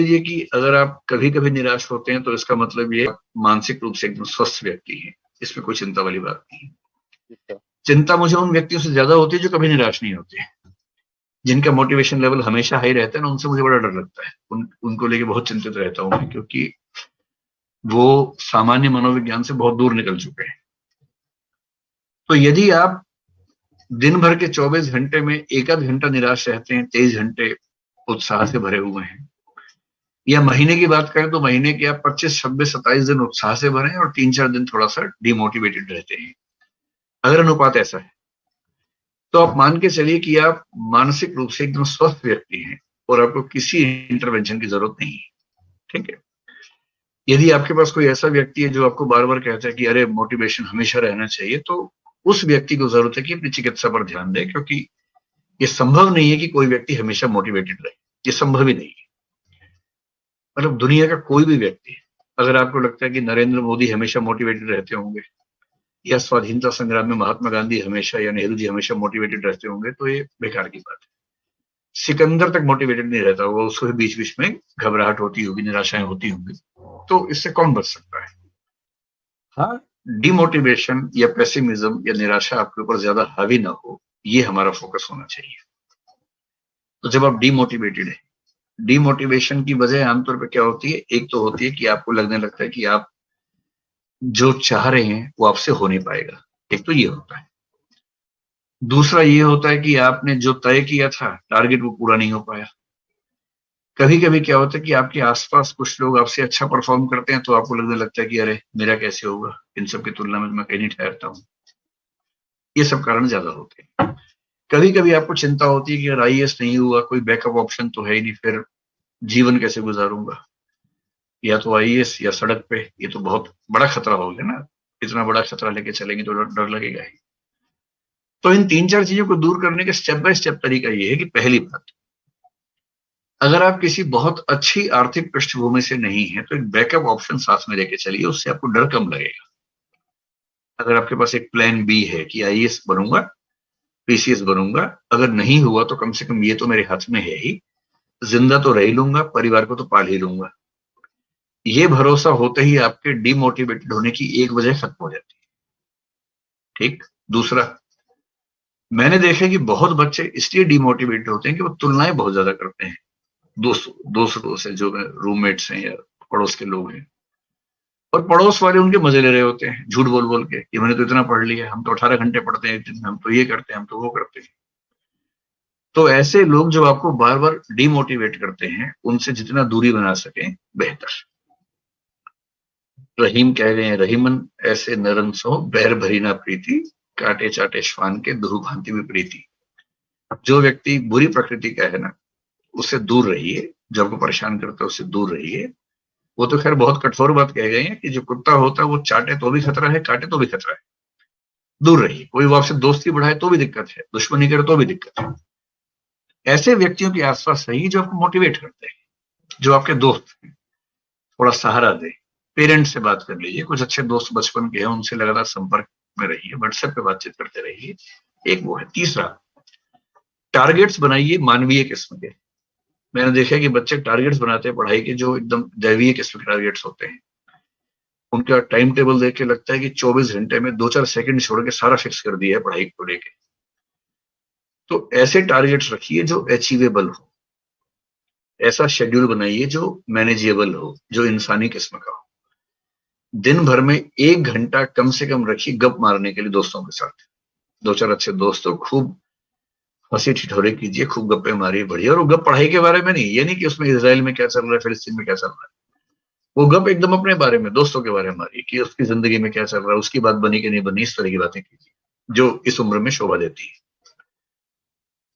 लीजिए कि अगर आप कभी कभी निराश होते हैं तो इसका मतलब ये मानसिक रूप से एकदम स्वस्थ व्यक्ति है, इसमें कोई चिंता वाली बात नहीं है। चिंता मुझे उन व्यक्तियों से ज्यादा होती है जो कभी निराश नहीं होते, जिनका मोटिवेशन लेवल हमेशा हाई रहता है ना, उनसे मुझे बड़ा डर लगता है। उनको लेके बहुत चिंतित रहता हूं मैं, क्योंकि वो सामान्य मनोविज्ञान से बहुत दूर निकल चुके हैं। तो यदि आप दिन भर के 24 घंटे में एक आध घंटा निराश रहते हैं, 23 घंटे उत्साह से भरे हुए हैं, या महीने की बात करें तो महीने के आप 25, 26, 27 दिन उत्साह से भरे और 3-4 दिन थोड़ा सा डिमोटिवेटेड रहते हैं, अगर अनुपात ऐसा है तो आप मान के चलिए कि आप मानसिक रूप से एकदम स्वस्थ व्यक्ति हैं और आपको किसी इंटरवेंशन की जरूरत नहीं है। ठीक है। यदि आपके पास कोई ऐसा व्यक्ति है जो आपको बार बार कहता है कि अरे मोटिवेशन हमेशा रहना चाहिए, तो उस व्यक्ति को जरूरत है कि अपनी चिकित्सा पर ध्यान दे, क्योंकि ये संभव नहीं है कि कोई व्यक्ति हमेशा मोटिवेटेड रहे, ये संभव ही नहीं है। मतलब दुनिया का कोई भी व्यक्ति, अगर आपको लगता है कि नरेंद्र मोदी हमेशा मोटिवेटेड रहते होंगे, या स्वाधीनता संग्राम में महात्मा गांधी हमेशा या नेहरू जी हमेशा मोटिवेटेड रहते होंगे, तो ये बेकार की बात है। सिकंदर तक मोटिवेटेड नहीं रहता होगा, उसको भी बीच बीच में घबराहट होती होगी, निराशाएं होती होंगी, तो इससे कौन बच सकता है? हाँ, डिमोटिवेशन या पेसिमिज्म या निराशा आपके ऊपर ज्यादा हावी ना हो, ये हमारा फोकस होना चाहिए। तो जब आप डिमोटिवेटेड है, डिमोटिवेशन की वजह आमतौर पर क्या होती है? एक तो होती है कि आपको लगने लगता है कि आप जो चाह रहे हैं वो आपसे हो नहीं पाएगा, एक तो ये होता है। दूसरा ये होता है कि आपने जो तय किया था टारगेट, वो पूरा नहीं हो पाया। कभी कभी क्या होता है कि आपके आसपास कुछ लोग आपसे अच्छा परफॉर्म करते हैं, तो आपको लगने लगता है कि अरे मेरा कैसे होगा, इन सब की तुलना में मैं कहीं नहीं ठहरता हूँ। ये सब कारण ज्यादा होते हैं। कभी कभी आपको चिंता होती है कि अगर आईएएस नहीं हुआ, कोई बैकअप ऑप्शन तो है ही नहीं, फिर जीवन कैसे गुजारूंगा? या तो आईएएस या सड़क पे, ये तो बहुत बड़ा खतरा हो गया ना। इतना बड़ा खतरा लेके चलेंगे तो डर लगेगा ही। तो इन 3-4 चीजों को दूर करने के स्टेप बाय स्टेप तरीका ये है कि पहली बात, अगर आप किसी बहुत अच्छी आर्थिक पृष्ठभूमि से नहीं है तो एक बैकअप ऑप्शन साथ में लेके चलिए, उससे आपको डर कम लगेगा। अगर आपके पास एक प्लान बी है कि आईएएस बनूंगा, पीसीएस बनूंगा, अगर नहीं हुआ तो कम से कम ये तो मेरे हाथ में है ही, जिंदा तो रह ही लूंगा, परिवार को तो पाल ही लूंगा। ये भरोसा होते ही आपके डिमोटिवेटेड होने की एक वजह खत्म हो जाती है। ठीक। दूसरा, मैंने देखा कि बहुत बच्चे इसलिए डिमोटिवेटेड होते हैं कि वो तुलनाएं बहुत ज्यादा करते हैं दोस्तों से, जो रूममेट्स हैं या पड़ोस के लोग हैं, और पड़ोस वाले उनके मजे ले रहे होते हैं झूठ बोल बोल के कि मैंने तो इतना पढ़ लिया, हम तो 18 घंटे पढ़ते हैं एक दिन में, हम तो ये करते हैं, हम तो वो करते हैं। तो ऐसे लोग जो आपको बार बार डिमोटिवेट करते हैं, उनसे जितना दूरी बना सके बेहतर। रहीम कह गए हैं, रहीमन ऐसे नरम सो बैर भरी ना प्रीति, काटे चाटे श्वान के दुरु भांति विपरीति। जो व्यक्ति बुरी प्रकृति का है ना, उससे दूर रहिए, जो आपको परेशान करता है उससे दूर रहिए। वो तो खैर बहुत कठोर बात कह गए हैं कि जो कुत्ता होता है वो चाटे तो भी खतरा है, काटे तो भी खतरा है। दूर रहिए। कोई वो आपसे दोस्ती बढ़ाए तो भी दिक्कत है, दुश्मनी करे तो भी दिक्कत है। ऐसे व्यक्तियों के आसपास रहिए जो आपको मोटिवेट करते हैं, जो आपके दोस्त हैं, थोड़ा सहारा दे। पेरेंट्स से बात कर लीजिए, कुछ अच्छे दोस्त बचपन के हैं, उनसे लगातार संपर्क में रहिए, व्हाट्सएप पे बातचीत करते रहिए। एक वो है। तीसरा, टारगेट्स बनाइए मानवीय किस्म के। मैंने देखा है कि बच्चे टारगेट्स बनाते हैं पढ़ाई के जो एकदम दैवीय किस्म के टारगेट्स होते हैं। उनका टाइम टेबल देख के लगता है कि 24 घंटे में 2-4 सेकंड छोड़ के सारा फिक्स कर दिया है पढ़ाई को लेके। तो ऐसे टारगेट्स रखिए जो अचीवेबल हो, ऐसा शेड्यूल बनाइए जो मैनेजेबल हो, जो इंसानी किस्म का हो। दिन भर में 1 घंटा कम से कम रखिए गप मारने के लिए दोस्तों के साथ। 2-4 अच्छे दोस्तों, खूब हंसी ठिठोरे कीजिए, खूब गप्पे मारिए, बढ़िया। और वो गप पढ़ाई के बारे में नहीं, ये नहीं कि उसमें इसराइल में क्या चल रहा है, फिलिस्तीन में क्या चल रहा है। वो गप एकदम अपने बारे में, दोस्तों के बारे में मारिए कि उसकी जिंदगी में क्या चल रहा है, उसकी बात बनी कि नहीं बनी, इस तरह की बातें कीजिए जो इस उम्र में शोभा देती है।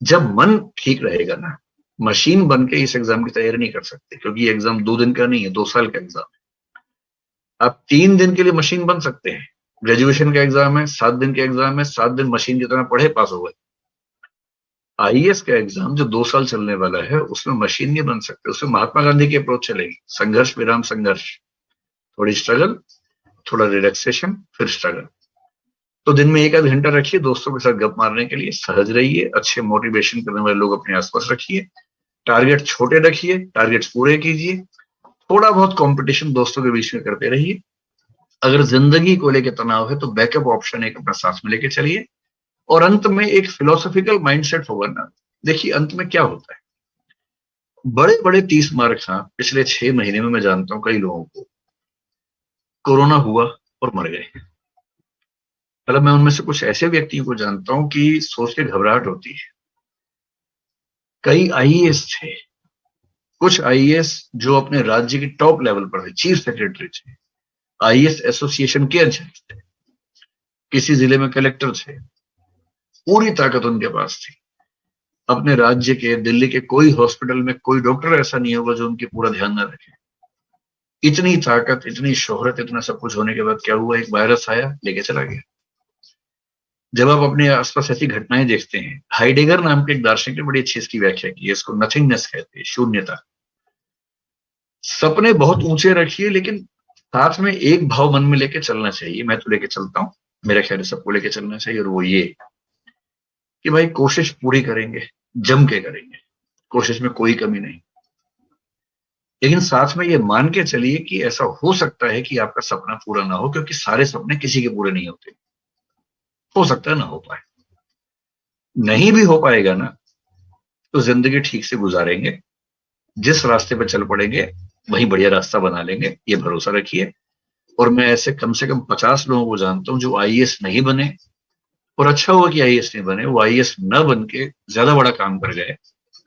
जब मन ठीक रहेगा ना, मशीन बन के इस एग्जाम की तैयारी नहीं कर सकते, क्योंकि ये एग्जाम 2 दिन का नहीं है, 2 साल का एग्जाम है। आप 3 दिन के लिए मशीन बन सकते हैं। ग्रेजुएशन का एग्जाम है, 7 दिन का एग्जाम है, 7 दिन मशीन की तरह पढ़े, पास हो गए। आईएएस का एग्जाम जो 2 साल चलने वाला है, उसमें मशीन नहीं बन सकते। उसमें महात्मा गांधी की अप्रोच चलेगी, संघर्ष विराम संघर्ष, थोड़ी स्ट्रगल, थोड़ा रिलैक्सेशन, फिर स्ट्रगल। तो दिन में 1 आध घंटा रखिए दोस्तों के साथ गप मारने के लिए, सहज रहिए, अच्छे मोटिवेशन करने वाले लोग अपने आसपास रखिए, टारगेट छोटे रखिए, टारगेट्स पूरे कीजिए, थोड़ा बहुत कंपटीशन दोस्तों के बीच में करते रहिए। अगर जिंदगी को लेकर तनाव है तो बैकअप ऑप्शन एक अपना साथ में लेके चलिए। और अंत में एक फिलोसॉफिकल माइंडसेट होगा ना, देखिए अंत में क्या होता है, बड़े बड़े 30 मार्क, हाँ पिछले 6 महीने में मैं जानता हूं कई लोगों को कोरोना हुआ और मर गए। मतलब मैं उनमें से कुछ ऐसे व्यक्तियों को जानता हूं कि सोच के घबराहट होती है। कई आईएएस थे, कुछ आईएएस जो अपने राज्य की टॉप लेवल पर थे, चीफ सेक्रेटरी थे, आईएएस एसोसिएशन के अध्यक्ष थे, किसी जिले में कलेक्टर थे, पूरी ताकत उनके पास थी। अपने राज्य के, दिल्ली के कोई हॉस्पिटल में कोई डॉक्टर ऐसा नहीं होगा जो उनकी पूरा ध्यान न रखे। इतनी ताकत, इतनी शोहरत, इतना सब कुछ होने के बाद क्या हुआ, एक वायरस आया, लेके चला गया। जब आप अपने आसपास ऐसी घटनाएं देखते हैं, हाइडेगर नाम के एक दार्शनिक ने बड़ी अच्छी इसकी व्याख्या की है, इसको नथिंगनेस कहते हैं, शून्यता। सपने बहुत ऊंचे रखिए, लेकिन साथ में एक भाव मन में लेके चलना चाहिए, मैं तो लेके चलता हूं, मेरा ख्याल है सबको लेके चलना चाहिए, और वो ये कि भाई कोशिश पूरी करेंगे, जम के करेंगे, कोशिश में कोई कमी नहीं। लेकिन साथ में ये मान के चलिए कि ऐसा हो सकता है कि आपका सपना पूरा ना हो, क्योंकि सारे सपने किसी के पूरे नहीं होते, हो सकता है ना हो पाए। नहीं भी हो पाएगा ना, तो जिंदगी ठीक से गुजारेंगे, जिस रास्ते पर चल पड़ेंगे वही बढ़िया रास्ता बना लेंगे, ये भरोसा रखिए। और मैं ऐसे कम से कम 50 लोगों को जानता हूं जो आईएएस नहीं बने, और अच्छा हुआ कि आईएएस नहीं बने, वो आईएएस न बन के ज्यादा बड़ा काम कर गए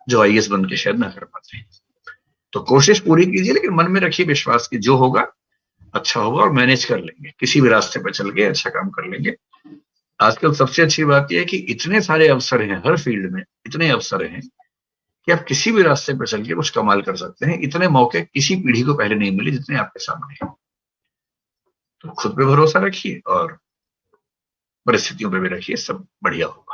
जो आईएएस बन के शायद ना कर पाते। तो कोशिश पूरी कीजिए, लेकिन मन में रखिए विश्वास कि जो होगा अच्छा होगा, और मैनेज कर लेंगे, किसी भी रास्ते पर चल के अच्छा काम कर लेंगे। आजकल सबसे अच्छी बात यह है कि इतने सारे अवसर हैं, हर फील्ड में इतने अवसर हैं कि आप किसी भी रास्ते पर चल के कुछ कमाल कर सकते हैं। इतने मौके किसी पीढ़ी को पहले नहीं मिले जितने आपके सामने हैं। तो खुद पे भरोसा रखिए और परिस्थितियों पे भी रखिए, सब बढ़िया होगा।